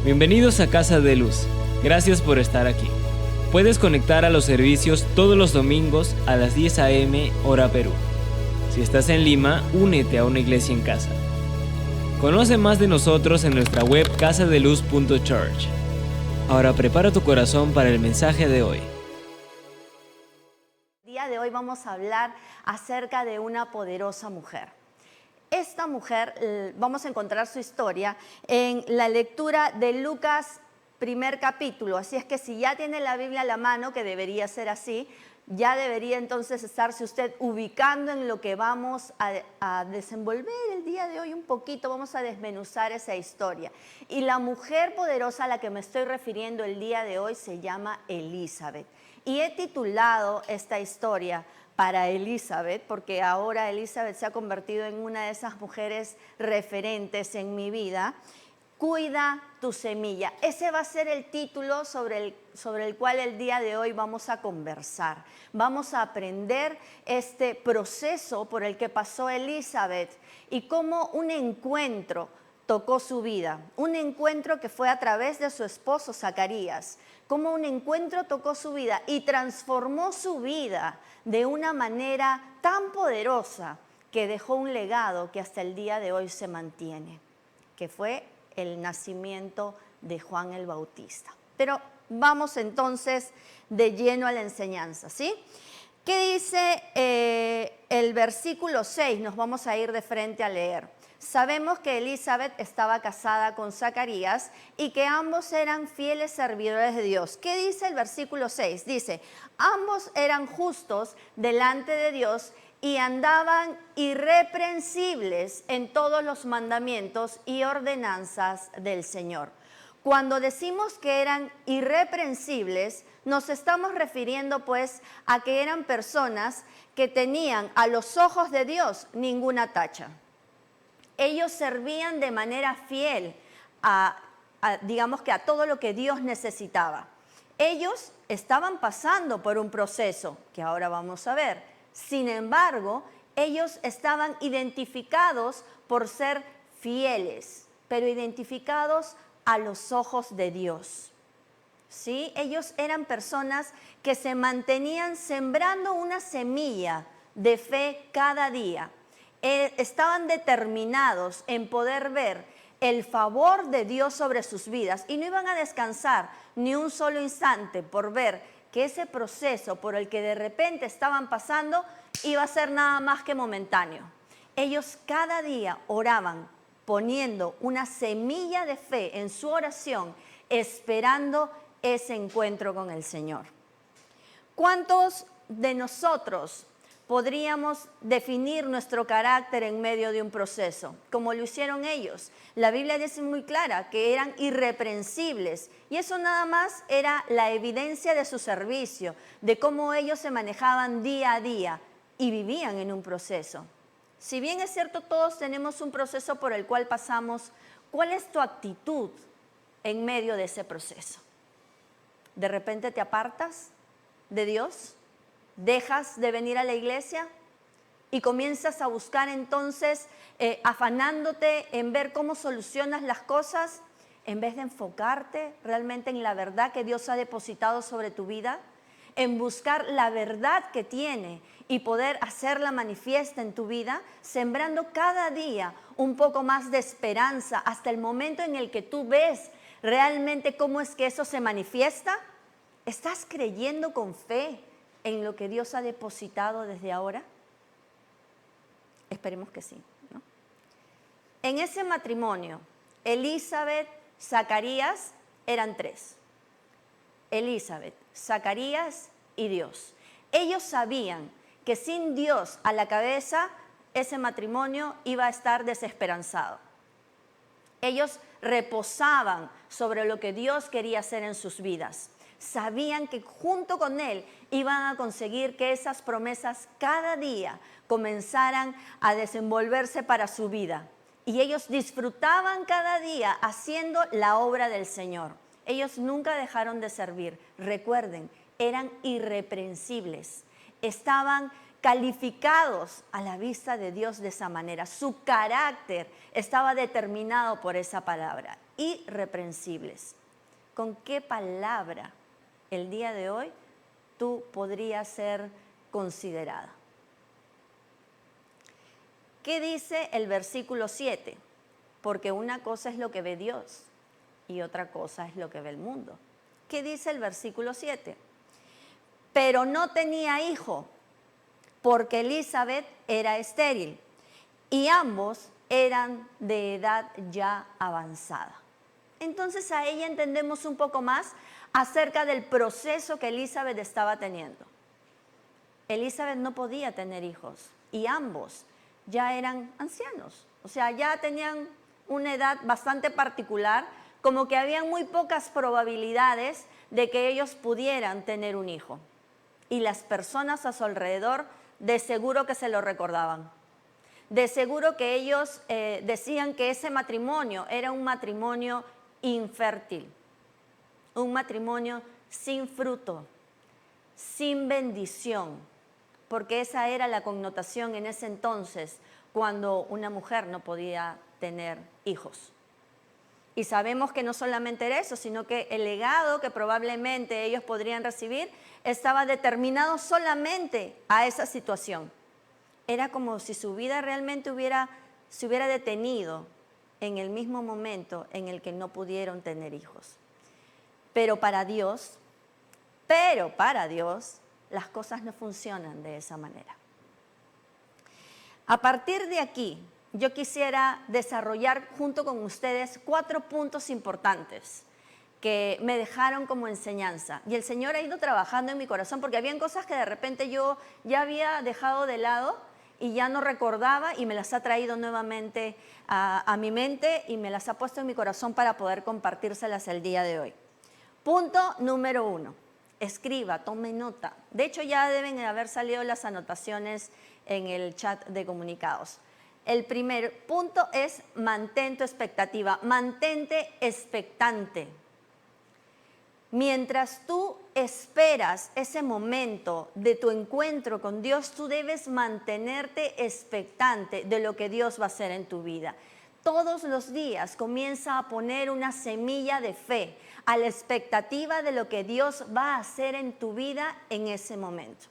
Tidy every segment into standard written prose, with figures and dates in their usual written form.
Bienvenidos a Casa de Luz. Gracias por estar aquí. Puedes conectar a los servicios todos los domingos a las 10 a.m. hora Perú. Si estás en Lima, únete a una iglesia en casa. Conoce más de nosotros en nuestra web casadeluz.church. Ahora prepara tu corazón para el mensaje de hoy. El día de hoy vamos a hablar acerca de una poderosa mujer. Esta mujer, vamos a encontrar su historia en la lectura de Lucas, primer capítulo. Así es que si ya tiene la Biblia a la mano, que debería ser así, ya debería entonces estarse usted ubicando en lo que vamos a desenvolver el día de hoy un poquito. Vamos a desmenuzar esa historia. Y la mujer poderosa a la que me estoy refiriendo el día de hoy se llama Elizabeth. Y he titulado esta historia para Elizabeth, porque ahora Elizabeth se ha convertido en una de esas mujeres referentes en mi vida. Cuida tu semilla. Ese va a ser el título sobre el cual el día de hoy vamos a conversar. Vamos a aprender este proceso por el que pasó Elizabeth y cómo un encuentro tocó su vida. Un encuentro que fue a través de su esposo Zacarías. Cómo un encuentro tocó su vida y transformó su vida de una manera tan poderosa que dejó un legado que hasta el día de hoy se mantiene, que fue el nacimiento de Juan el Bautista. Pero vamos entonces de lleno a la enseñanza, ¿sí? ¿Qué dice el versículo 6? Nos vamos a ir de frente a leer. Sabemos que Elizabeth estaba casada con Zacarías y que ambos eran fieles servidores de Dios. ¿Qué dice el versículo 6? Dice, ambos eran justos delante de Dios y andaban irreprensibles en todos los mandamientos y ordenanzas del Señor. Cuando decimos que eran irreprensibles, nos estamos refiriendo pues a que eran personas que tenían a los ojos de Dios ninguna tacha. Ellos servían de manera fiel digamos que a todo lo que Dios necesitaba. Ellos estaban pasando por un proceso que ahora vamos a ver. Sin embargo, ellos estaban identificados por ser fieles, pero identificados a los ojos de Dios. ¿Sí? Ellos eran personas que se mantenían sembrando una semilla de fe cada día. Estaban determinados en poder ver el favor de Dios sobre sus vidas y no iban a descansar ni un solo instante por ver que ese proceso por el que de repente estaban pasando iba a ser nada más que momentáneo. Ellos cada día oraban poniendo una semilla de fe en su oración, esperando ese encuentro con el Señor. ¿Cuántos de nosotros podríamos definir nuestro carácter en medio de un proceso, como lo hicieron ellos? La Biblia dice muy clara que eran irreprensibles y eso nada más era la evidencia de su servicio, de cómo ellos se manejaban día a día y vivían en un proceso. Si bien es cierto, todos tenemos un proceso por el cual pasamos, ¿cuál es tu actitud en medio de ese proceso? ¿De repente te apartas de Dios? ¿Dejas de venir a la iglesia? Y comienzas a buscar entonces, afanándote en ver cómo solucionas las cosas, en vez de enfocarte realmente en la verdad que Dios ha depositado sobre tu vida, en buscar la verdad que tiene y poder hacerla manifiesta en tu vida, sembrando cada día un poco más de esperanza hasta el momento en el que tú ves realmente cómo es que eso se manifiesta. ¿Estás creyendo con fe en lo que Dios ha depositado desde ahora? Esperemos que sí, ¿no? En ese matrimonio, Elizabeth, Zacarías eran tres. Elizabeth, Zacarías y Dios. Ellos sabían que sin Dios a la cabeza, ese matrimonio iba a estar desesperanzado. Ellos reposaban sobre lo que Dios quería hacer en sus vidas. Sabían que junto con Él iban a conseguir que esas promesas cada día comenzaran a desenvolverse para su vida. Y ellos disfrutaban cada día haciendo la obra del Señor. Ellos nunca dejaron de servir. Recuerden, eran irreprensibles. Estaban calificados a la vista de Dios de esa manera. Su carácter estaba determinado por esa palabra, irreprensibles. ¿Con qué palabra el día de hoy tú podrías ser considerada? ¿Qué dice el versículo 7? Porque una cosa es lo que ve Dios y otra cosa es lo que ve el mundo. ¿Qué dice el versículo 7? Pero no tenía hijo, porque Elizabeth era estéril y ambos eran de edad ya avanzada. Entonces ahí entendemos un poco más acerca del proceso que Elizabeth estaba teniendo. Elizabeth no podía tener hijos y ambos ya eran ancianos, o sea, ya tenían una edad bastante particular, como que habían muy pocas probabilidades de que ellos pudieran tener un hijo. Y las personas a su alrededor de seguro que se lo recordaban. De seguro que ellos decían que ese matrimonio era un matrimonio infértil, un matrimonio sin fruto, sin bendición, porque esa era la connotación en ese entonces cuando una mujer no podía tener hijos. Y sabemos que no solamente era eso, sino que el legado que probablemente ellos podrían recibir estaba determinado solamente a esa situación. Era como si su vida realmente se hubiera detenido en el mismo momento en el que no pudieron tener hijos. Pero para Dios, las cosas no funcionan de esa manera. A partir de aquí, yo quisiera desarrollar junto con ustedes 4 puntos importantes que me dejaron como enseñanza. Y el Señor ha ido trabajando en mi corazón porque habían cosas que de repente yo ya había dejado de lado y ya no recordaba y me las ha traído nuevamente a mi mente y me las ha puesto en mi corazón para poder compartírselas el día de hoy. Punto número 1. Escriba, tome nota. De hecho, ya deben haber salido las anotaciones en el chat de comunicados. El primer punto es mantén tu expectativa, mantente expectante. Mientras tú esperas ese momento de tu encuentro con Dios, tú debes mantenerte expectante de lo que Dios va a hacer en tu vida. Todos los días comienza a poner una semilla de fe a la expectativa de lo que Dios va a hacer en tu vida en ese momento.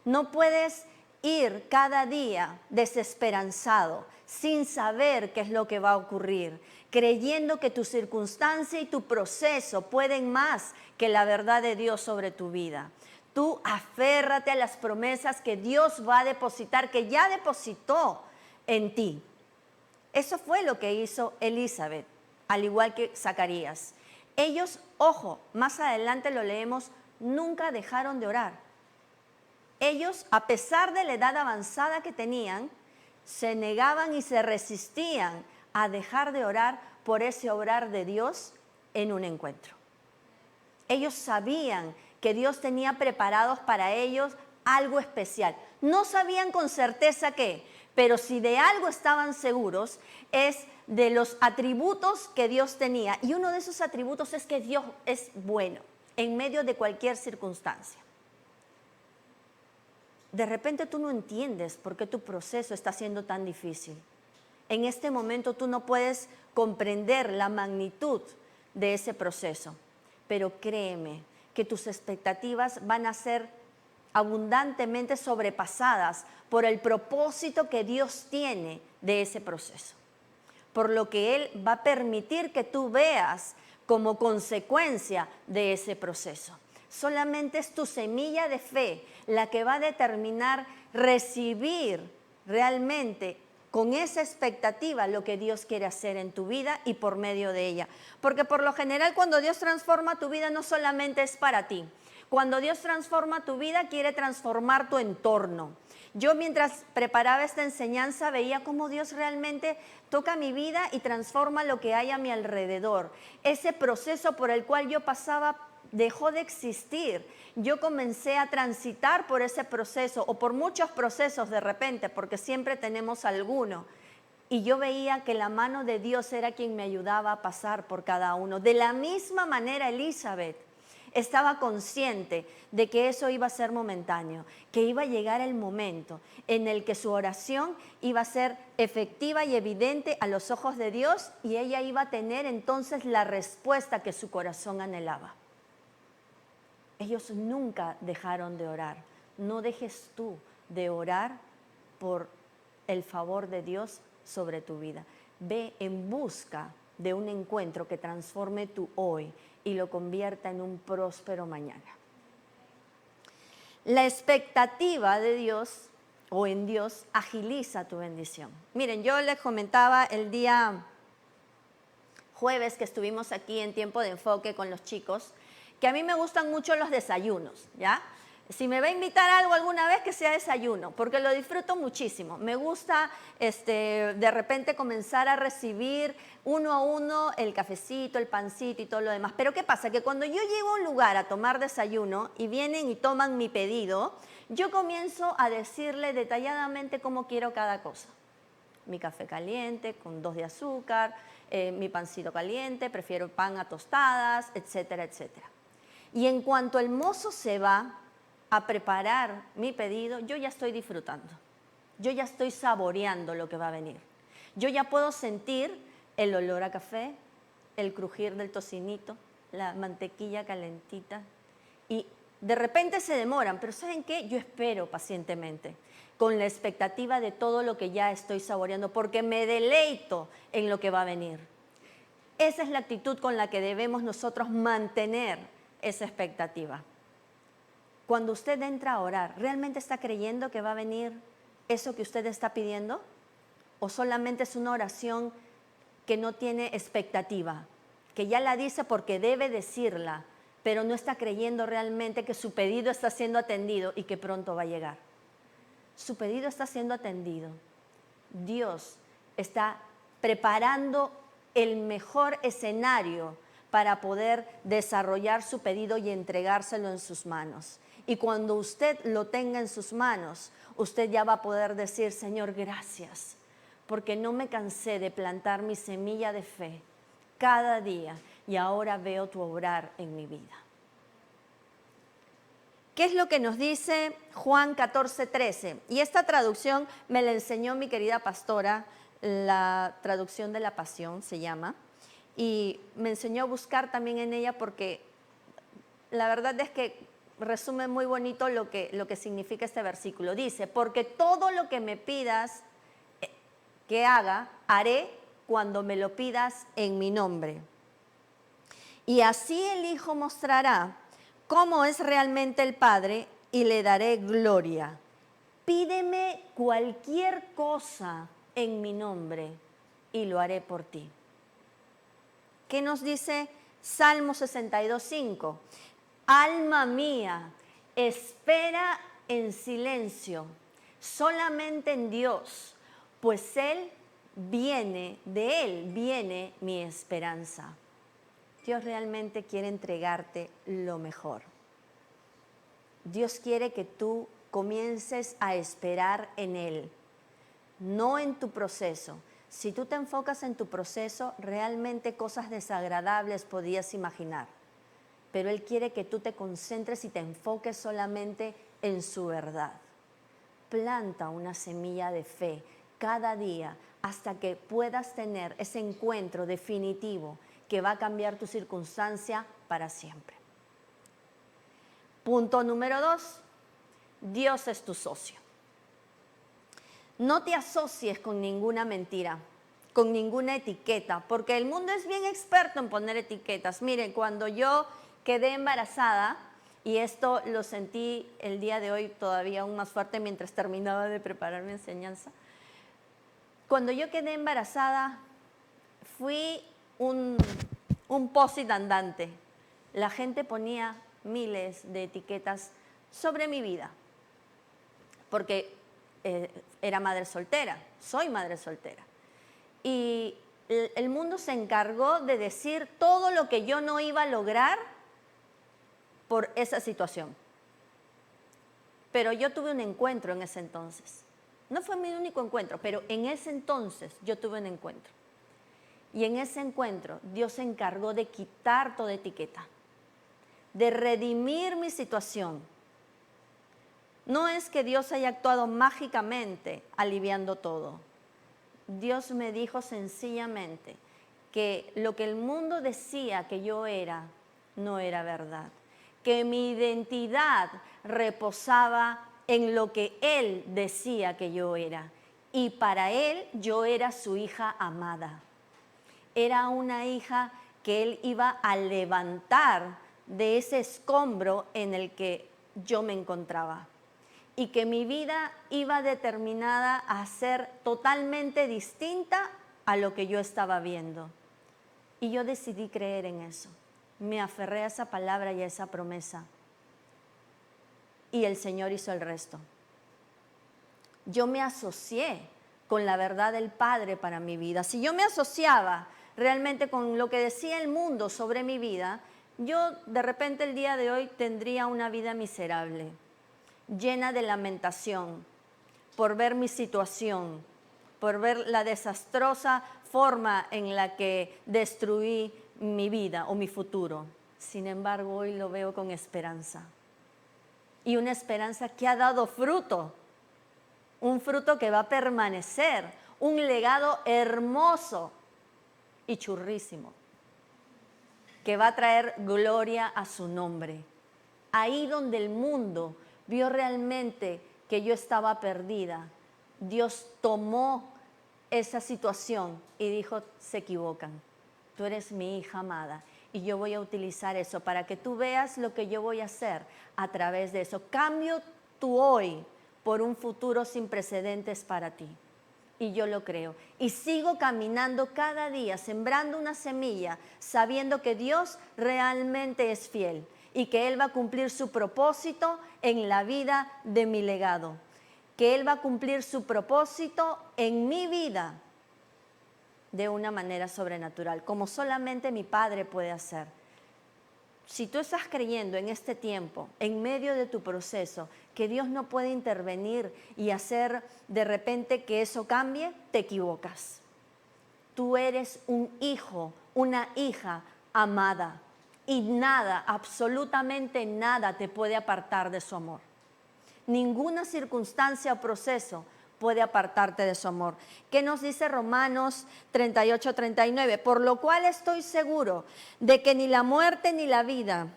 No puedes ir cada día desesperanzado, sin saber qué es lo que va a ocurrir, creyendo que tu circunstancia y tu proceso pueden más que la verdad de Dios sobre tu vida. Tú aférrate a las promesas que Dios va a depositar, que ya depositó en ti. Eso fue lo que hizo Elizabeth, al igual que Zacarías. Ellos, ojo, más adelante lo leemos, nunca dejaron de orar. Ellos, a pesar de la edad avanzada que tenían, se negaban y se resistían a dejar de orar por ese obrar de Dios en un encuentro. Ellos sabían que Dios tenía preparados para ellos algo especial. No sabían con certeza qué, pero si de algo estaban seguros es de los atributos que Dios tenía. Y uno de esos atributos es que Dios es bueno en medio de cualquier circunstancia. De repente tú no entiendes por qué tu proceso está siendo tan difícil. En este momento tú no puedes comprender la magnitud de ese proceso, pero créeme que tus expectativas van a ser abundantemente sobrepasadas por el propósito que Dios tiene de ese proceso, por lo que Él va a permitir que tú veas como consecuencia de ese proceso. Solamente es tu semilla de fe la que va a determinar recibir realmente con esa expectativa lo que Dios quiere hacer en tu vida y por medio de ella. Porque por lo general cuando Dios transforma tu vida no solamente es para ti. Cuando Dios transforma tu vida quiere transformar tu entorno. Yo mientras preparaba esta enseñanza veía cómo Dios realmente toca mi vida y transforma lo que hay a mi alrededor. Ese proceso por el cual yo pasaba dejó de existir. Yo comencé a transitar por ese proceso o por muchos procesos de repente, porque siempre tenemos alguno. Y yo veía que la mano de Dios era quien me ayudaba a pasar por cada uno. De la misma manera Elizabeth Estaba consciente de que eso iba a ser momentáneo, que iba a llegar el momento en el que su oración iba a ser efectiva y evidente a los ojos de Dios y ella iba a tener entonces la respuesta que su corazón anhelaba. Ellos nunca dejaron de orar. No dejes tú de orar por el favor de Dios sobre tu vida. Ve en busca de un encuentro que transforme tu hoy y lo convierta en un próspero mañana. La expectativa de Dios o en Dios agiliza tu bendición. Miren, yo les comentaba el día jueves que estuvimos aquí en tiempo de enfoque con los chicos, que a mí me gustan mucho los desayunos, ¿ya? Si me va a invitar a algo alguna vez, que sea desayuno, porque lo disfruto muchísimo. Me gusta de repente comenzar a recibir uno a uno el cafecito, el pancito y todo lo demás. Pero ¿qué pasa? Que cuando yo llego a un lugar a tomar desayuno y vienen y toman mi pedido, yo comienzo a decirle detalladamente cómo quiero cada cosa. Mi café caliente con 2 de azúcar, mi pancito caliente, prefiero pan a tostadas, etcétera, etcétera. Y en cuanto el mozo se va a preparar mi pedido, yo ya estoy disfrutando. Yo ya estoy saboreando lo que va a venir. Yo ya puedo sentir el olor a café, el crujir del tocinito, la mantequilla calentita. Y de repente se demoran, pero ¿saben qué? Yo espero pacientemente, con la expectativa de todo lo que ya estoy saboreando, porque me deleito en lo que va a venir. Esa es la actitud con la que debemos nosotros mantener esa expectativa. Cuando usted entra a orar, ¿realmente está creyendo que va a venir eso que usted está pidiendo? ¿O solamente es una oración que no tiene expectativa, que ya la dice porque debe decirla, pero no está creyendo realmente que su pedido está siendo atendido y que pronto va a llegar? Su pedido está siendo atendido. Dios está preparando el mejor escenario para poder desarrollar su pedido y entregárselo en sus manos. Y cuando usted lo tenga en sus manos, usted ya va a poder decir: Señor, gracias, porque no me cansé de plantar mi semilla de fe cada día y ahora veo tu obrar en mi vida. ¿Qué es lo que nos dice Juan 14:13? Y esta traducción me la enseñó mi querida pastora, la traducción de la Pasión se llama, y me enseñó a buscar también en ella porque la verdad es que resume muy bonito lo que significa este versículo. Dice: porque todo lo que me pidas que haga, haré cuando me lo pidas en mi nombre. Y así el Hijo mostrará cómo es realmente el Padre y le daré gloria. Pídeme cualquier cosa en mi nombre y lo haré por ti. ¿Qué nos dice Salmo 62:5? Alma mía, espera en silencio, solamente en Dios, pues de Él viene mi esperanza. Dios realmente quiere entregarte lo mejor. Dios quiere que tú comiences a esperar en Él, no en tu proceso. Si tú te enfocas en tu proceso, realmente cosas desagradables podías imaginar. Pero Él quiere que tú te concentres y te enfoques solamente en su verdad. Planta una semilla de fe cada día hasta que puedas tener ese encuentro definitivo que va a cambiar tu circunstancia para siempre. Punto número 2. Dios es tu socio. No te asocies con ninguna mentira, con ninguna etiqueta, porque el mundo es bien experto en poner etiquetas. Miren, cuando yo quedé embarazada, y esto lo sentí el día de hoy todavía aún más fuerte mientras terminaba de preparar mi enseñanza. Cuando yo quedé embarazada, fui un post-it andante. La gente ponía miles de etiquetas sobre mi vida, porque era madre soltera, soy madre soltera. Y el mundo se encargó de decir todo lo que yo no iba a lograr por esa situación. Pero yo tuve un encuentro en ese entonces. No fue mi único encuentro, pero en ese entonces yo tuve un encuentro. Y en ese encuentro Dios se encargó de quitar toda etiqueta. de redimir mi situación. No es que Dios haya actuado mágicamente aliviando todo. Dios me dijo sencillamente que lo que el mundo decía que yo era, no era verdad. Que mi identidad reposaba en lo que Él decía que yo era. Y para Él yo era su hija amada. Era una hija que Él iba a levantar de ese escombro en el que yo me encontraba. Y que mi vida iba determinada a ser totalmente distinta a lo que yo estaba viendo. Y yo decidí creer en eso. Me aferré a esa palabra y a esa promesa. Y el Señor hizo el resto. Yo me asocié con la verdad del Padre para mi vida. Si yo me asociaba realmente con lo que decía el mundo sobre mi vida, yo de repente el día de hoy tendría una vida miserable, llena de lamentación, por ver mi situación, por ver la desastrosa forma en la que destruí mi vida o mi futuro. Sin embargo, hoy lo veo con esperanza. Y una esperanza que ha dado fruto, un fruto que va a permanecer, un legado hermoso y churrísimo, que va a traer gloria a su nombre. Ahí donde el mundo vio realmente que yo estaba perdida, Dios tomó esa situación y dijo, se equivocan, tú eres mi hija amada y yo voy a utilizar eso para que tú veas lo que yo voy a hacer a través de eso. Cambio tu hoy por un futuro sin precedentes para ti. Y yo lo creo. Y sigo caminando cada día, sembrando una semilla, sabiendo que Dios realmente es fiel y que Él va a cumplir su propósito en la vida de mi legado. Que Él va a cumplir su propósito en mi vida de una manera sobrenatural, como solamente mi Padre puede hacer. Si tú estás creyendo en este tiempo, en medio de tu proceso, que Dios no puede intervenir y hacer de repente que eso cambie, te equivocas. Tú eres un hijo, una hija amada y nada, absolutamente nada te puede apartar de su amor. Ninguna circunstancia o proceso puede apartarte de su amor. ¿Qué nos dice Romanos 38, 39? Por lo cual estoy seguro de que ni la muerte ni la vida,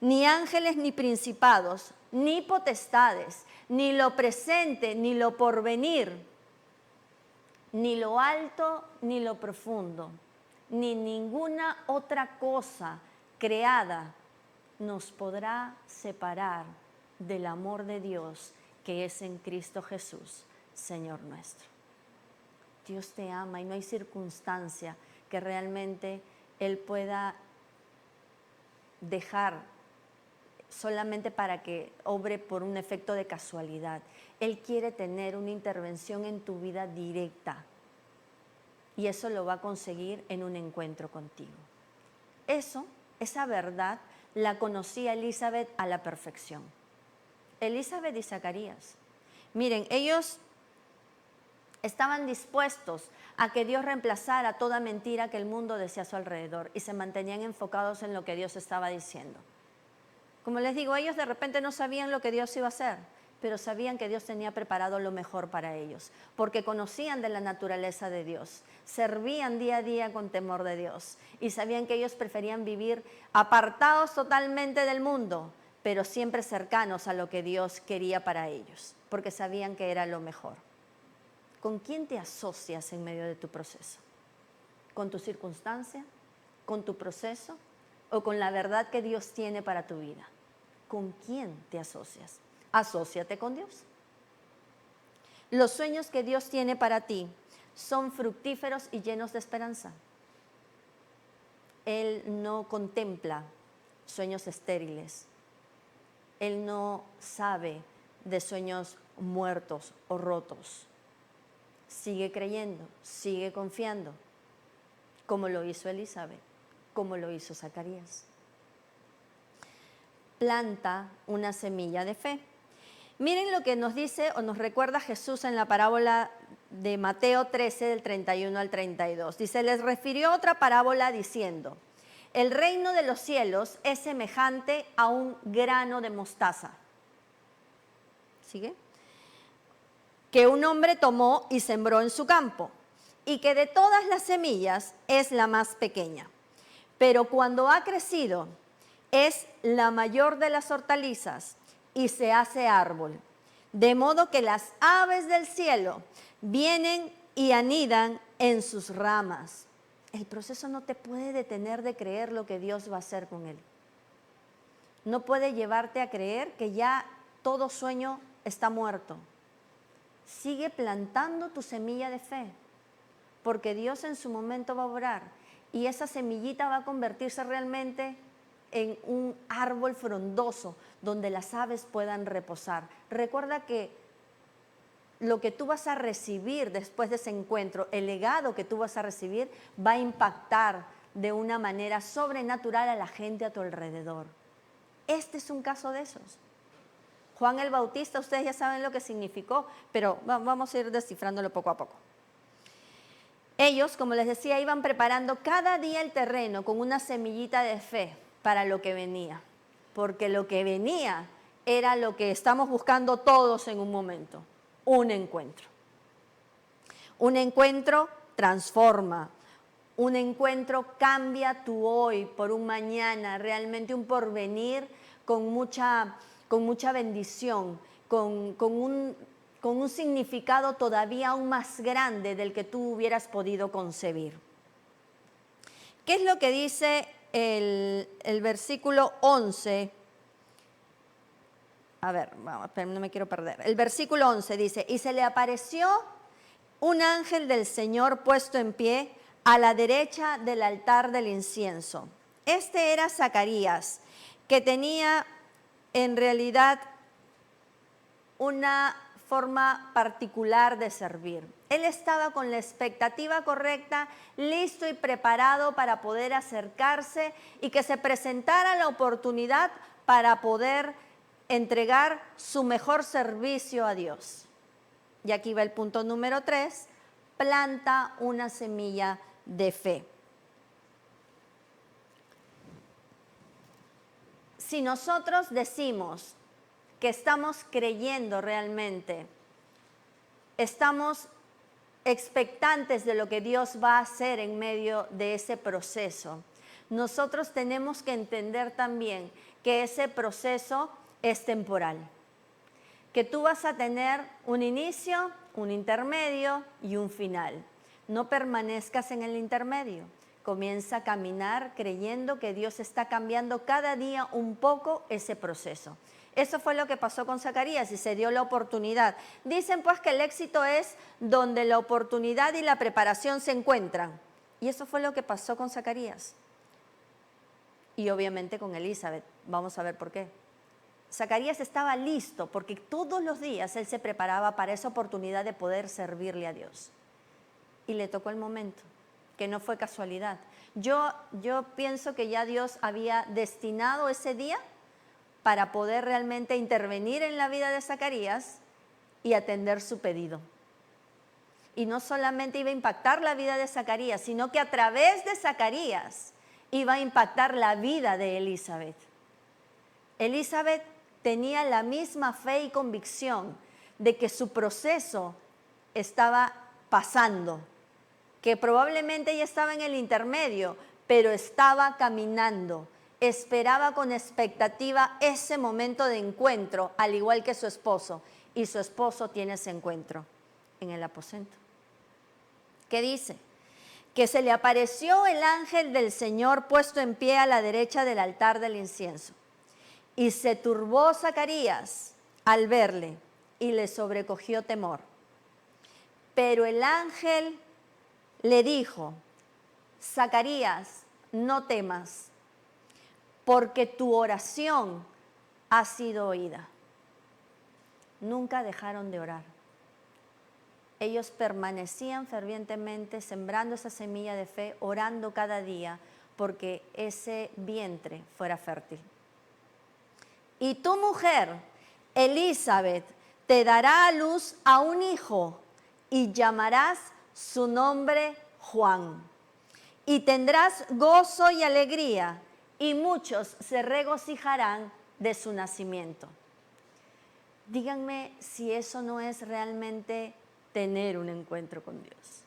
ni ángeles ni principados, ni potestades, ni lo presente ni lo porvenir, ni lo alto ni lo profundo, ni ninguna otra cosa creada nos podrá separar del amor de Dios que es en Cristo Jesús, Señor nuestro. Dios te ama y no hay circunstancia que realmente Él pueda dejar solamente para que obre por un efecto de casualidad. Él quiere tener una intervención en tu vida directa y eso lo va a conseguir en un encuentro contigo. Esa verdad la conocía Elizabeth a la perfección. Elizabeth y Zacarías. Miren, ellos estaban dispuestos a que Dios reemplazara toda mentira que el mundo decía a su alrededor y se mantenían enfocados en lo que Dios estaba diciendo. Como les digo, ellos de repente no sabían lo que Dios iba a hacer, pero sabían que Dios tenía preparado lo mejor para ellos, porque conocían de la naturaleza de Dios, servían día a día con temor de Dios y sabían que ellos preferían vivir apartados totalmente del mundo, pero siempre cercanos a lo que Dios quería para ellos, porque sabían que era lo mejor. ¿Con quién te asocias en medio de tu proceso? ¿Con tu circunstancia? ¿Con tu proceso? ¿O con la verdad que Dios tiene para tu vida? ¿Con quién te asocias? Asóciate con Dios. Los sueños que Dios tiene para ti son fructíferos y llenos de esperanza. Él no contempla sueños estériles. Él no sabe de sueños muertos o rotos. Sigue creyendo, sigue confiando, como lo hizo Elizabeth, como lo hizo Zacarías. Planta una semilla de fe. Miren lo que nos dice o nos recuerda Jesús en la parábola de Mateo 13, del 31 al 32. Dice, les refirió otra parábola diciendo, El reino de los cielos es semejante a un grano de mostaza. ¿Sigue? Que un hombre tomó y sembró en su campo, y que de todas las semillas es la más pequeña. Pero cuando ha crecido, es la mayor de las hortalizas y se hace árbol. De modo que las aves del cielo vienen y anidan en sus ramas. El proceso no te puede detener de creer lo que Dios va a hacer con él. No puede llevarte a creer que ya todo sueño está muerto. Sigue plantando tu semilla de fe, porque Dios en su momento va a obrar y esa semillita va a convertirse realmente en un árbol frondoso donde las aves puedan reposar. Recuerda que lo que tú vas a recibir después de ese encuentro, el legado que tú vas a recibir, va a impactar de una manera sobrenatural a la gente a tu alrededor. Este es un caso de esos. Juan el Bautista, ustedes ya saben lo que significó, pero vamos a ir descifrándolo poco a poco. Ellos, como les decía, iban preparando cada día el terreno con una semillita de fe para lo que venía, porque lo que venía era lo que estamos buscando todos en un momento, un encuentro. Un encuentro transforma, un encuentro cambia tu hoy por un mañana, realmente un porvenir con mucha bendición, con un significado todavía aún más grande del que tú hubieras podido concebir. ¿Qué es lo que dice el versículo 11? A ver, no me quiero perder. El versículo 11 dice, y se le apareció un ángel del Señor puesto en pie a la derecha del altar del incienso. Este era Zacarías, que tenía en realidad una forma particular de servir. Él estaba con la expectativa correcta, listo y preparado para poder acercarse y que se presentara la oportunidad para poder entregar su mejor servicio a Dios. Y aquí va el punto número 3, planta una semilla de fe. Si nosotros decimos que estamos creyendo realmente, estamos expectantes de lo que Dios va a hacer en medio de ese proceso, nosotros tenemos que entender también que ese proceso es temporal, que tú vas a tener un inicio, un intermedio y un final. No permanezcas en el intermedio. Comienza a caminar creyendo que Dios está cambiando cada día un poco ese proceso. Eso fue lo que pasó con Zacarías y se dio la oportunidad. Dicen pues que el éxito es donde la oportunidad y la preparación se encuentran. Y eso fue lo que pasó con Zacarías. Y obviamente con Elizabeth. Vamos a ver por qué. Zacarías estaba listo porque todos los días él se preparaba para esa oportunidad de poder servirle a Dios. Y le tocó el momento, que no fue casualidad. Yo pienso que ya Dios había destinado ese día para poder realmente intervenir en la vida de Zacarías y atender su pedido. Y no solamente iba a impactar la vida de Zacarías, sino que a través de Zacarías iba a impactar la vida de Elizabeth. Elizabeth tenía la misma fe y convicción de que su proceso estaba pasando, que probablemente ella estaba en el intermedio, pero estaba caminando. Esperaba con expectativa ese momento de encuentro, al igual que su esposo. Y su esposo tiene ese encuentro en el aposento. ¿Qué dice? Que se le apareció el ángel del Señor puesto en pie a la derecha del altar del incienso. Y se turbó Zacarías al verle y le sobrecogió temor. Pero el ángel le dijo, Zacarías, no temas, porque tu oración ha sido oída. Nunca dejaron de orar. Ellos permanecían fervientemente sembrando esa semilla de fe, orando cada día porque ese vientre fuera fértil. Y tu mujer, Elizabeth, te dará a luz a un hijo y llamarás su nombre Juan. y tendrás gozo y alegría, y muchos se regocijarán de su nacimiento. Díganme si eso no es realmente tener un encuentro con Dios.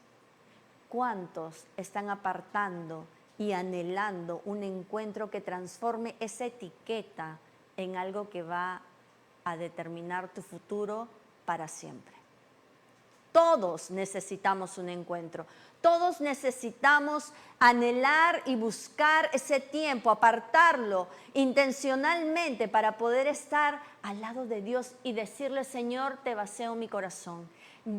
¿Cuántos están apartando y anhelando un encuentro que transforme esa etiqueta en algo que va a determinar tu futuro para siempre? Todos necesitamos un encuentro. Todos necesitamos anhelar y buscar ese tiempo, apartarlo intencionalmente para poder estar al lado de Dios y decirle: Señor, te vacío mi corazón,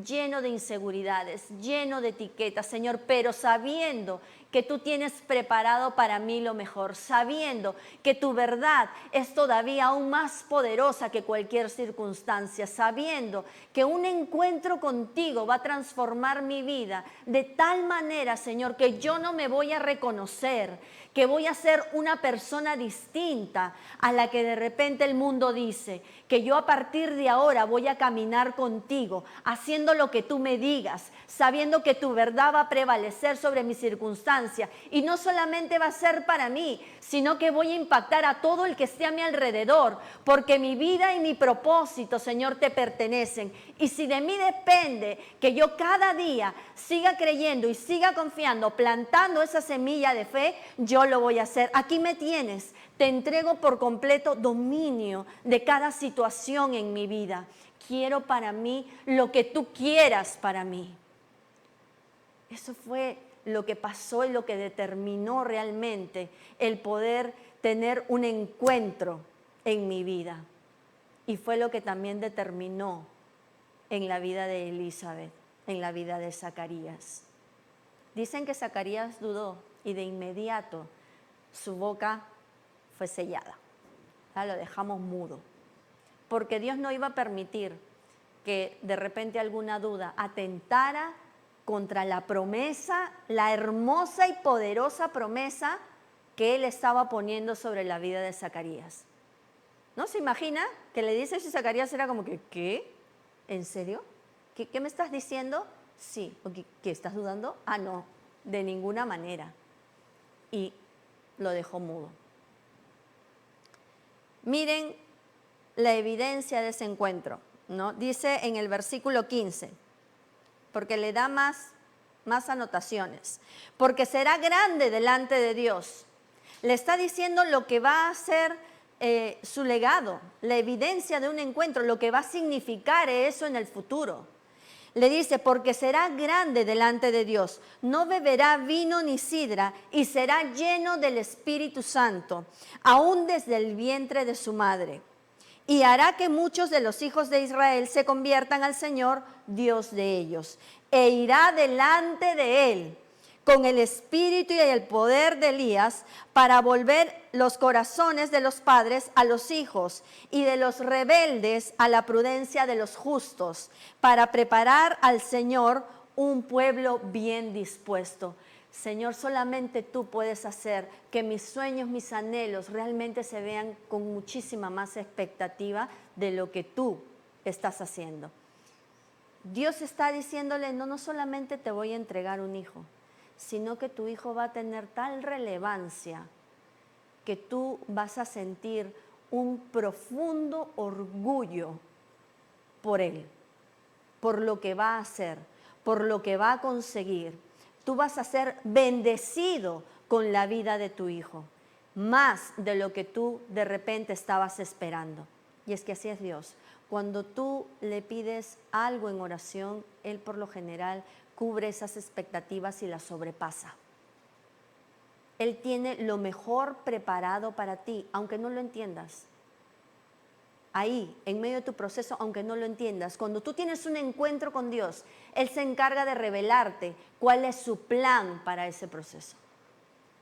lleno de inseguridades, lleno de etiquetas, Señor, pero sabiendo que tú tienes preparado para mí lo mejor, sabiendo que tu verdad es todavía aún más poderosa que cualquier circunstancia, sabiendo que un encuentro contigo va a transformar mi vida de tal manera, Señor, que yo no me voy a reconocer, que voy a ser una persona distinta a la que de repente el mundo dice, que yo a partir de ahora voy a caminar contigo, haciendo lo que tú me digas, sabiendo que tu verdad va a prevalecer sobre mi circunstancia, y no solamente va a ser para mí, sino que voy a impactar a todo el que esté a mi alrededor, porque mi vida y mi propósito, Señor, te pertenecen. Y si de mí depende que yo cada día siga creyendo y siga confiando, plantando esa semilla de fe, yo lo voy a hacer. Aquí me tienes. Te entrego por completo dominio de cada situación en mi vida. Quiero para mí lo que tú quieras para mí. Eso fue lo que pasó y lo que determinó realmente el poder tener un encuentro en mi vida. Y fue lo que también determinó en la vida de Elizabeth, en la vida de Zacarías. Dicen que Zacarías dudó y de inmediato su boca fue sellada. Lo dejamos mudo. Porque Dios no iba a permitir que de repente alguna duda atentara contra la promesa, la hermosa y poderosa promesa que Él estaba poniendo sobre la vida de Zacarías. ¿No se imagina que le dice eso y Zacarías era como que, ¿qué? ¿En serio? ¿Qué me estás diciendo? Sí. ¿Qué estás dudando? Ah, no, de ninguna manera. Y lo dejó mudo. Miren la evidencia de ese encuentro, ¿no? Dice en el versículo 15, porque le da más anotaciones. Porque será grande delante de Dios. Le está diciendo lo que va a ser su legado, la evidencia de un encuentro, lo que va a significar eso en el futuro. Le dice, porque será grande delante de Dios, no beberá vino ni sidra y será lleno del Espíritu Santo, aún desde el vientre de su madre. Y hará que muchos de los hijos de Israel se conviertan al Señor, Dios de ellos, e irá delante de él con el espíritu y el poder de Elías para volver los corazones de los padres a los hijos y de los rebeldes a la prudencia de los justos, para preparar al Señor un pueblo bien dispuesto. Señor, solamente tú puedes hacer que mis sueños, mis anhelos realmente se vean con muchísima más expectativa de lo que tú estás haciendo. Dios está diciéndole, no solamente te voy a entregar un hijo, sino que tu hijo va a tener tal relevancia que tú vas a sentir un profundo orgullo por él, por lo que va a hacer, por lo que va a conseguir. Tú vas a ser bendecido con la vida de tu hijo, más de lo que tú de repente estabas esperando. Y es que así es Dios. Cuando tú le pides algo en oración, Él por lo general cubre esas expectativas y las sobrepasa. Él tiene lo mejor preparado para ti, aunque no lo entiendas. Ahí, en medio de tu proceso, aunque no lo entiendas, cuando tú tienes un encuentro con Dios, Él se encarga de revelarte cuál es su plan para ese proceso.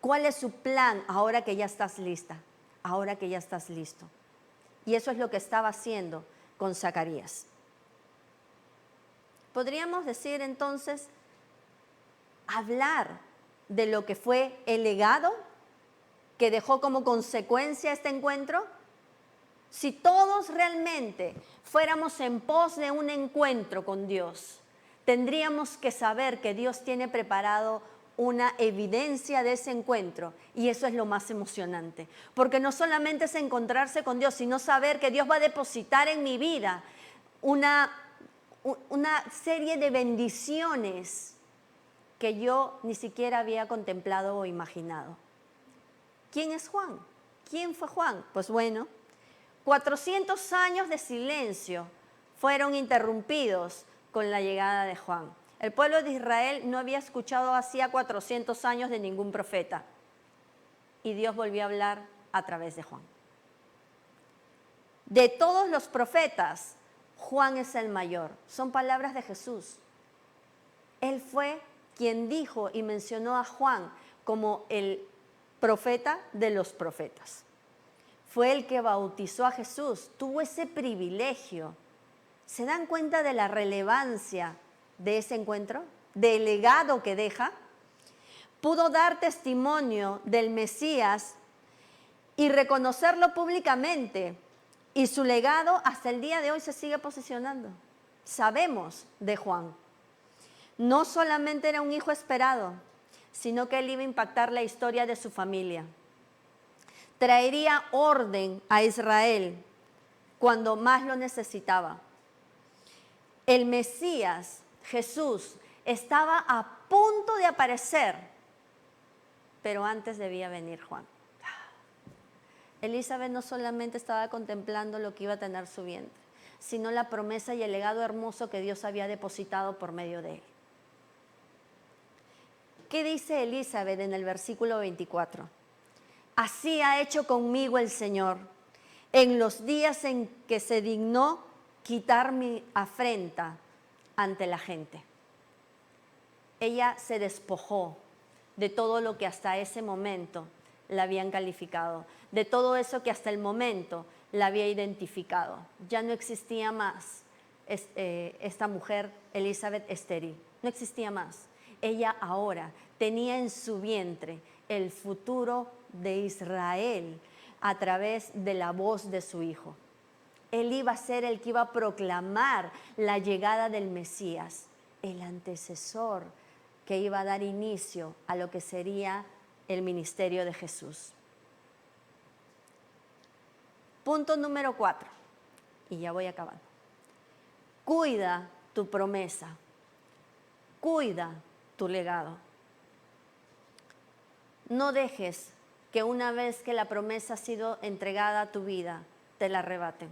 ¿Cuál es su plan ahora que ya estás lista? Ahora que ya estás listo. Y eso es lo que estaba haciendo con Zacarías. Podríamos decir entonces, hablar de lo que fue el legado que dejó como consecuencia este encuentro. Si todos realmente fuéramos en pos de un encuentro con Dios, tendríamos que saber que Dios tiene preparado una evidencia de ese encuentro, y eso es lo más emocionante, porque no solamente es encontrarse con Dios, sino saber que Dios va a depositar en mi vida una serie de bendiciones que yo ni siquiera había contemplado o imaginado. ¿Quién es Juan? ¿Quién fue Juan? Pues bueno, 400 años de silencio fueron interrumpidos con la llegada de Juan. El pueblo de Israel no había escuchado hacía 400 años de ningún profeta, y Dios volvió a hablar a través de Juan. De todos los profetas, Juan es el mayor. Son palabras de Jesús. Él fue quien dijo y mencionó a Juan como el profeta de los profetas. Fue el que bautizó a Jesús, tuvo ese privilegio. ¿Se dan cuenta de la relevancia de ese encuentro? Del legado que deja. Pudo dar testimonio del Mesías y reconocerlo públicamente. Y su legado hasta el día de hoy se sigue posicionando. Sabemos de Juan. No solamente era un hijo esperado, sino que él iba a impactar la historia de su familia. Traería orden a Israel cuando más lo necesitaba. El Mesías, Jesús, estaba a punto de aparecer, pero antes debía venir Juan. Elizabeth no solamente estaba contemplando lo que iba a tener su vientre, sino la promesa y el legado hermoso que Dios había depositado por medio de él. ¿Qué dice Elizabeth en el versículo 24? Así ha hecho conmigo el Señor en los días en que se dignó quitar mi afrenta ante la gente. Ella se despojó de todo lo que hasta ese momento la habían calificado, de todo eso que hasta el momento la había identificado. Ya no existía más esta mujer, Elizabeth, estéril. No existía más. Ella ahora tenía en su vientre el futuro de Israel a través de la voz de su hijo. Él iba a ser el que iba a proclamar la llegada del Mesías, el antecesor que iba a dar inicio a lo que sería el ministerio de Jesús. Punto número 4, y ya voy acabando. Cuida tu promesa, cuida tu legado. No dejes que una vez que la promesa ha sido entregada a tu vida, te la arrebaten.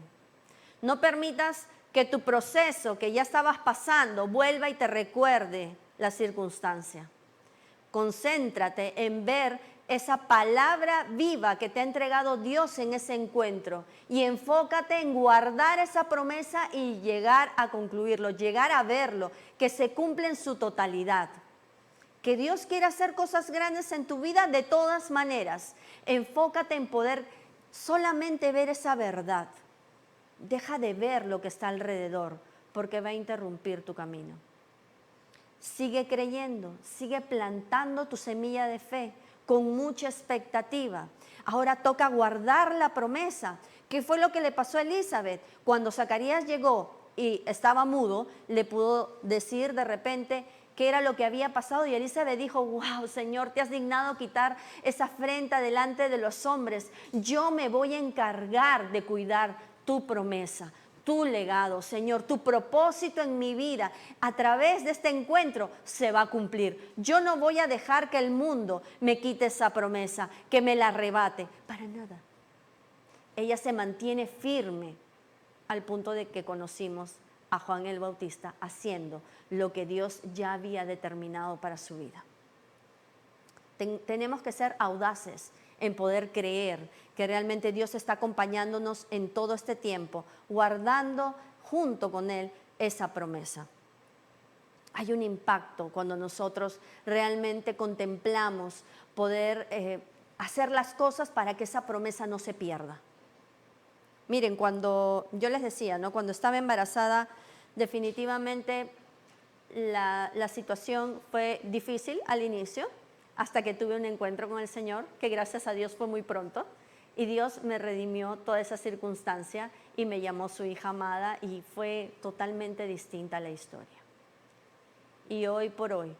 No permitas que tu proceso que ya estabas pasando vuelva y te recuerde la circunstancia. Concéntrate en ver esa palabra viva que te ha entregado Dios en ese encuentro y enfócate en guardar esa promesa y llegar a concluirlo, llegar a verlo, que se cumple en su totalidad. Que Dios quiera hacer cosas grandes en tu vida de todas maneras. Enfócate en poder solamente ver esa verdad. Deja de ver lo que está alrededor, porque va a interrumpir tu camino. Sigue creyendo, sigue plantando tu semilla de fe con mucha expectativa. Ahora toca guardar la promesa. ¿Qué fue lo que le pasó a Elizabeth? Cuando Zacarías llegó y estaba mudo, le pudo decir de repente qué era lo que había pasado, y Elizabeth dijo: wow, Señor, te has dignado quitar esa afrenta delante de los hombres. Yo me voy a encargar de cuidar tu promesa, tu legado, Señor. Tu propósito en mi vida a través de este encuentro se va a cumplir. Yo no voy a dejar que el mundo me quite esa promesa, que me la arrebate, para nada. Ella se mantiene firme al punto de que conocimos a Juan el Bautista haciendo lo que Dios ya había determinado para su vida. Tenemos que ser audaces en poder creer que realmente Dios está acompañándonos en todo este tiempo, guardando junto con Él esa promesa. Hay un impacto cuando nosotros realmente contemplamos poder hacer las cosas para que esa promesa no se pierda. Miren, cuando yo les decía, ¿no? Cuando estaba embarazada, definitivamente la situación fue difícil al inicio, hasta que tuve un encuentro con el Señor, que gracias a Dios fue muy pronto, y Dios me redimió toda esa circunstancia y me llamó su hija amada, y fue totalmente distinta la historia. Y hoy por hoy,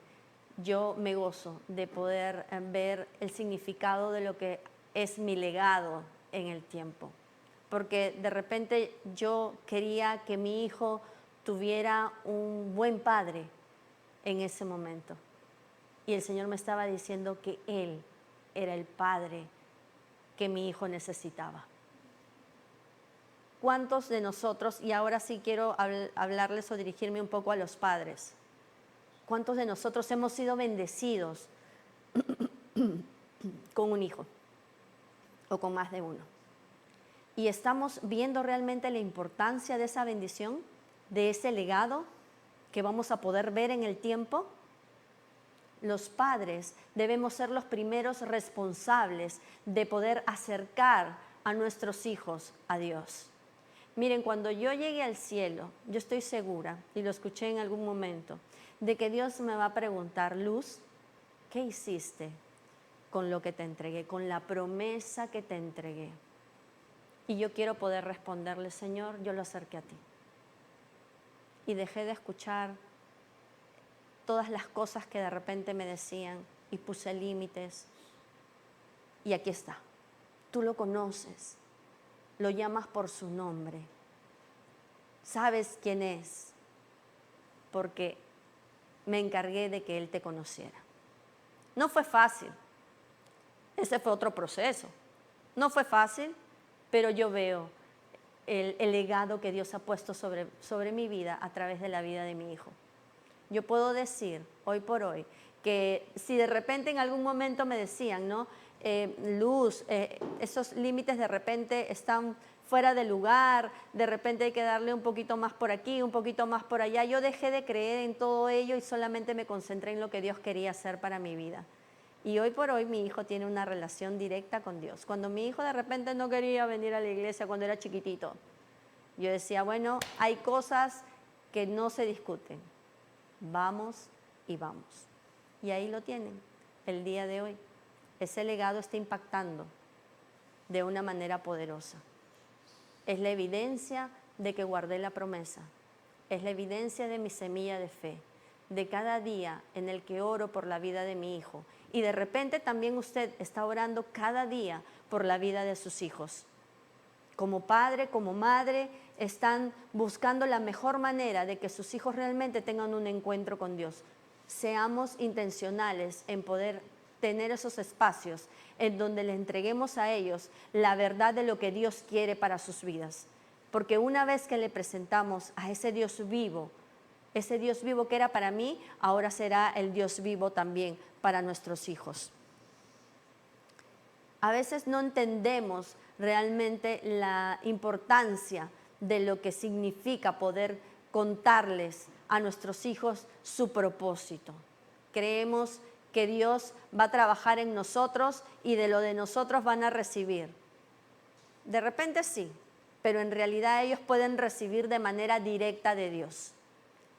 yo me gozo de poder ver el significado de lo que es mi legado en el tiempo. Porque de repente yo quería que mi hijo tuviera un buen padre en ese momento. Y el Señor me estaba diciendo que Él era el padre que mi hijo necesitaba. ¿Cuántos de nosotros, y ahora sí quiero hablarles o dirigirme un poco a los padres, cuántos de nosotros hemos sido bendecidos con un hijo o con más de uno? Y estamos viendo realmente la importancia de esa bendición, de ese legado que vamos a poder ver en el tiempo. Los padres debemos ser los primeros responsables de poder acercar a nuestros hijos a Dios. Miren, cuando yo llegue al cielo, yo estoy segura, y lo escuché en algún momento, de que Dios me va a preguntar: Luz, ¿qué hiciste con lo que te entregué, con la promesa que te entregué? Y yo quiero poder responderle: Señor, yo lo acerqué a ti. Y dejé de escuchar todas las cosas que de repente me decían y puse límites. Y aquí está. Tú lo conoces, lo llamas por su nombre, sabes quién es, porque me encargué de que Él te conociera. No fue fácil, ese fue otro proceso. No fue fácil, pero yo veo el legado que Dios ha puesto sobre mi vida a través de la vida de mi hijo. Yo puedo decir hoy por hoy que si de repente en algún momento me decían, ¿no? Luz, esos límites de repente están fuera de lugar, de repente hay que darle un poquito más por aquí, un poquito más por allá. Yo dejé de creer en todo ello y solamente me concentré en lo que Dios quería hacer para mi vida. Y hoy por hoy mi hijo tiene una relación directa con Dios. Cuando mi hijo de repente no quería venir a la iglesia cuando era chiquitito, yo decía, bueno, hay cosas que no se discuten. Vamos y vamos. Y ahí lo tienen, el día de hoy. Ese legado está impactando de una manera poderosa. Es la evidencia de que guardé la promesa. Es la evidencia de mi semilla de fe, de cada día en el que oro por la vida de mi hijo. Y de repente también usted está orando cada día por la vida de sus hijos. Como padre, como madre, están buscando la mejor manera de que sus hijos realmente tengan un encuentro con Dios. Seamos intencionales en poder tener esos espacios en donde le entreguemos a ellos la verdad de lo que Dios quiere para sus vidas. Porque una vez que le presentamos a ese Dios vivo que era para mí, ahora será el Dios vivo también para nuestros hijos. A veces no entendemos realmente la importancia de lo que significa poder contarles a nuestros hijos su propósito. Creemos que Dios va a trabajar en nosotros y de lo de nosotros van a recibir. De repente sí, pero en realidad ellos pueden recibir de manera directa de Dios.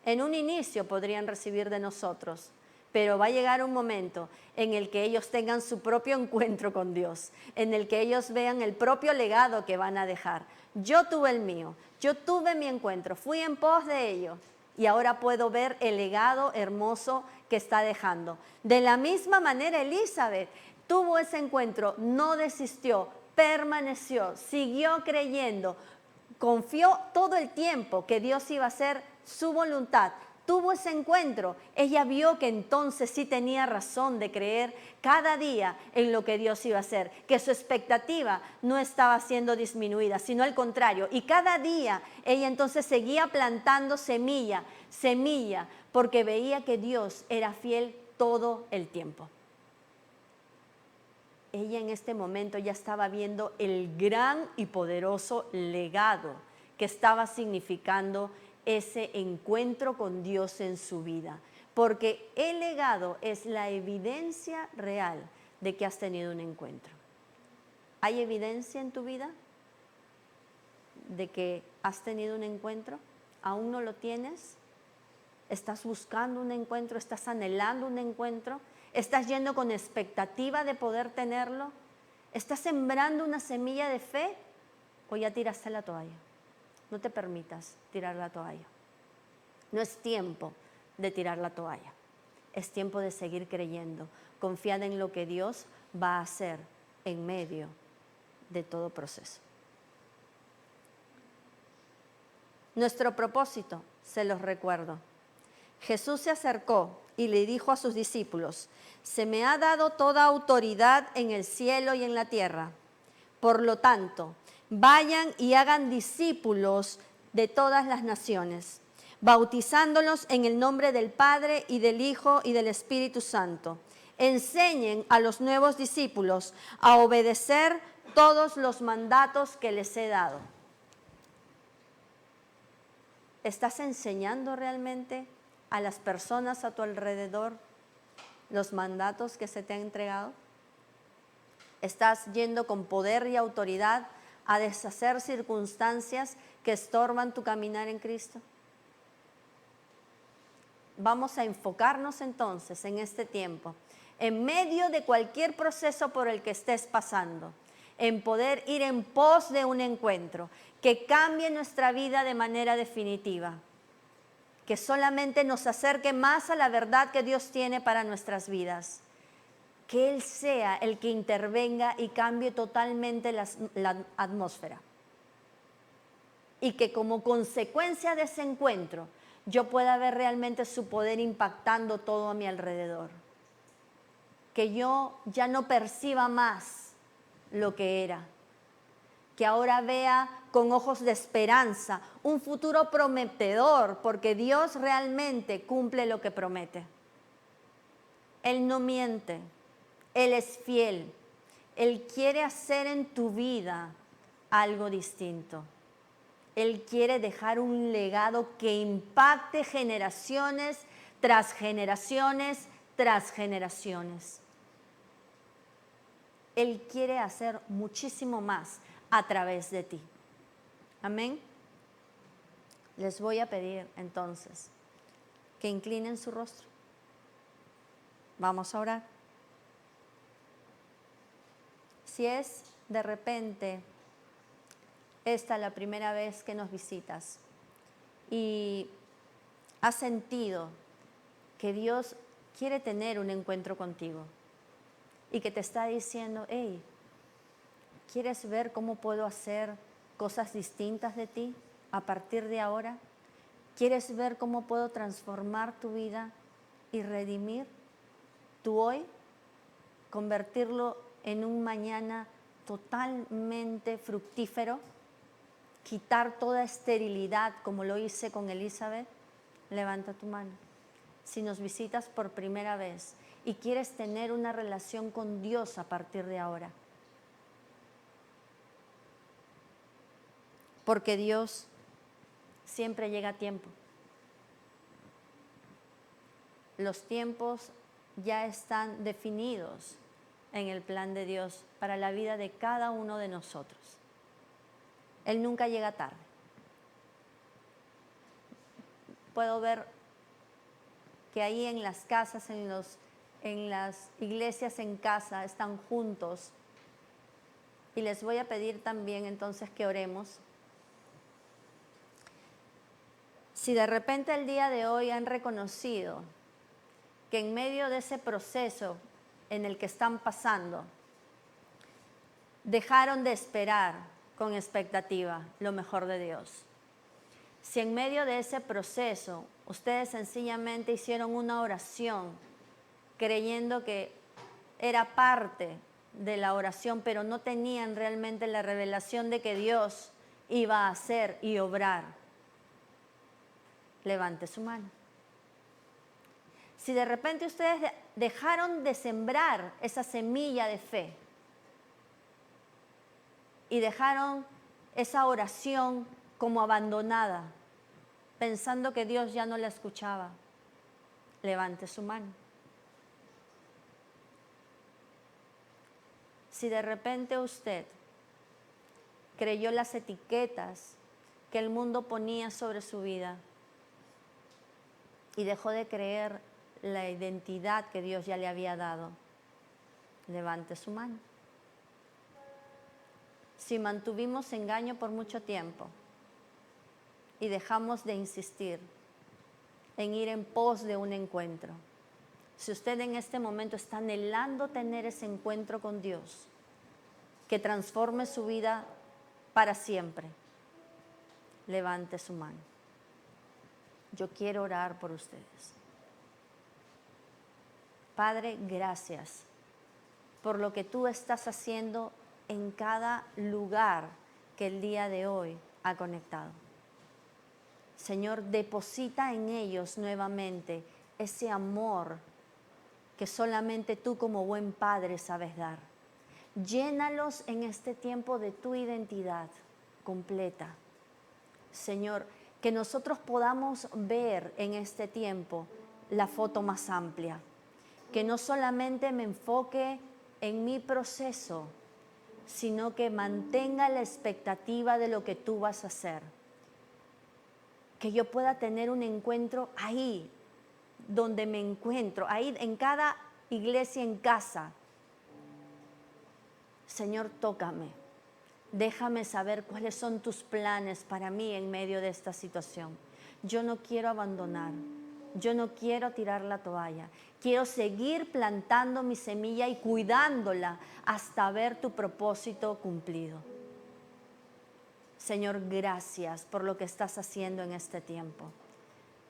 En un inicio podrían recibir de nosotros, pero va a llegar un momento en el que ellos tengan su propio encuentro con Dios, en el que ellos vean el propio legado que van a dejar. Yo tuve el mío, yo tuve mi encuentro, fui en pos de ello y ahora puedo ver el legado hermoso que está dejando. De la misma manera, Elizabeth tuvo ese encuentro, no desistió, permaneció, siguió creyendo, confió todo el tiempo que Dios iba a hacer su voluntad. Tuvo ese encuentro, ella vio que entonces sí tenía razón de creer cada día en lo que Dios iba a hacer, que su expectativa no estaba siendo disminuida, sino al contrario. Y cada día ella entonces seguía plantando semilla, porque veía que Dios era fiel todo el tiempo. Ella en este momento ya estaba viendo el gran y poderoso legado que estaba significando ese encuentro con Dios en su vida, porque el legado es la evidencia real de que has tenido un encuentro. ¿Hay evidencia en tu vida de que has tenido un encuentro? ¿Aún no lo tienes? ¿Estás buscando un encuentro? ¿Estás anhelando un encuentro? ¿Estás yendo con expectativa de poder tenerlo? ¿Estás sembrando una semilla de fe o ya tiraste la toalla? No te permitas tirar la toalla. No es tiempo de tirar la toalla. Es tiempo de seguir creyendo, confiada en lo que Dios va a hacer en medio de todo proceso. Nuestro propósito, se los recuerdo. Jesús se acercó y le dijo a sus discípulos: se me ha dado toda autoridad en el cielo y en la tierra. Por lo tanto, vayan y hagan discípulos de todas las naciones, bautizándolos en el nombre del Padre y del Hijo y del Espíritu Santo. Enseñen a los nuevos discípulos a obedecer todos los mandatos que les he dado. ¿Estás enseñando realmente a las personas a tu alrededor los mandatos que se te han entregado? ¿Estás yendo con poder y autoridad a deshacer circunstancias que estorban tu caminar en Cristo? Vamos a enfocarnos entonces en este tiempo, en medio de cualquier proceso por el que estés pasando, en poder ir en pos de un encuentro que cambie nuestra vida de manera definitiva, que solamente nos acerque más a la verdad que Dios tiene para nuestras vidas. Que Él sea el que intervenga y cambie totalmente la atmósfera. Y que como consecuencia de ese encuentro, yo pueda ver realmente su poder impactando todo a mi alrededor. Que yo ya no perciba más lo que era. Que ahora vea con ojos de esperanza un futuro prometedor, porque Dios realmente cumple lo que promete. Él no miente, Él es fiel, Él quiere hacer en tu vida algo distinto. Él quiere dejar un legado que impacte generaciones tras generaciones tras generaciones. Él quiere hacer muchísimo más a través de ti. Amén. Les voy a pedir entonces que inclinen su rostro. Vamos a orar. Si es de repente esta la primera vez que nos visitas y has sentido que Dios quiere tener un encuentro contigo y que te está diciendo: hey, ¿quieres ver cómo puedo hacer cosas distintas de ti a partir de ahora? ¿Quieres ver cómo puedo transformar tu vida y redimir tu hoy? Convertirlo en un mañana totalmente fructífero. Quitar toda esterilidad como lo hice con Elizabeth. Levanta tu mano. Si nos visitas por primera vez y quieres tener una relación con Dios a partir de ahora. Porque Dios siempre llega a tiempo. Los tiempos ya están definidos en el plan de Dios para la vida de cada uno de nosotros. Él nunca llega tarde. Puedo ver que ahí en las casas, en las iglesias en casa, están juntos. Y les voy a pedir también entonces que oremos. Si de repente el día de hoy han reconocido que en medio de ese proceso en el que están pasando, dejaron de esperar con expectativa lo mejor de Dios. Si en medio de ese proceso ustedes sencillamente hicieron una oración creyendo que era parte de la oración, pero no tenían realmente la revelación de que Dios iba a hacer y obrar, levante su mano. Si de repente ustedes dejaron de sembrar esa semilla de fe y dejaron esa oración como abandonada, pensando que Dios ya no la escuchaba, levante su mano. Si de repente usted creyó las etiquetas que el mundo ponía sobre su vida y dejó de creer la identidad que Dios ya le había dado, levante su mano. Si mantuvimos engaño por mucho tiempo y dejamos de insistir en ir en pos de un encuentro, Si usted en este momento está anhelando tener ese encuentro con Dios, que transforme su vida para siempre, levante su mano. Yo quiero orar por ustedes. Padre, gracias por lo que tú estás haciendo en cada lugar que el día de hoy ha conectado. Señor, deposita en ellos nuevamente ese amor que solamente tú como buen padre sabes dar. Llénalos en este tiempo de tu identidad completa. Señor, que nosotros podamos ver en este tiempo la foto más amplia. Que no solamente me enfoque en mi proceso, sino que mantenga la expectativa de lo que tú vas a hacer. Que yo pueda tener un encuentro ahí, donde me encuentro, ahí en cada iglesia en casa. Señor, tócame. Déjame saber cuáles son tus planes para mí en medio de esta situación. Yo no quiero abandonar. Yo no quiero tirar la toalla. Quiero seguir plantando mi semilla y cuidándola hasta ver tu propósito cumplido. Señor, gracias por lo que estás haciendo en este tiempo.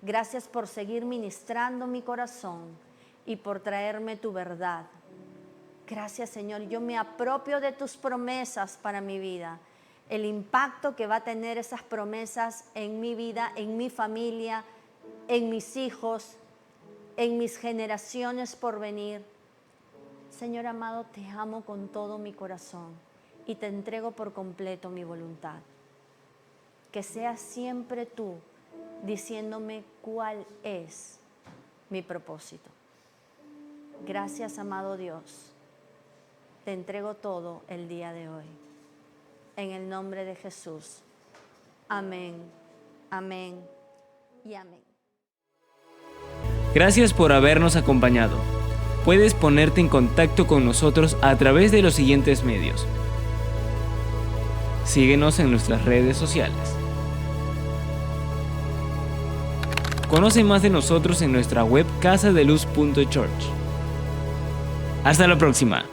Gracias por seguir ministrando mi corazón y por traerme tu verdad. Gracias, Señor. Yo me apropio de tus promesas para mi vida. El impacto que va a tener esas promesas en mi vida, en mi familia, en mis hijos, en mis generaciones por venir. Señor amado, te amo con todo mi corazón y te entrego por completo mi voluntad. Que seas siempre tú diciéndome cuál es mi propósito. Gracias, amado Dios. Te entrego todo el día de hoy. En el nombre de Jesús. Amén, amén y amén. Gracias por habernos acompañado. Puedes ponerte en contacto con nosotros a través de los siguientes medios. Síguenos en nuestras redes sociales. Conoce más de nosotros en nuestra web casadeluz.church. Hasta la próxima.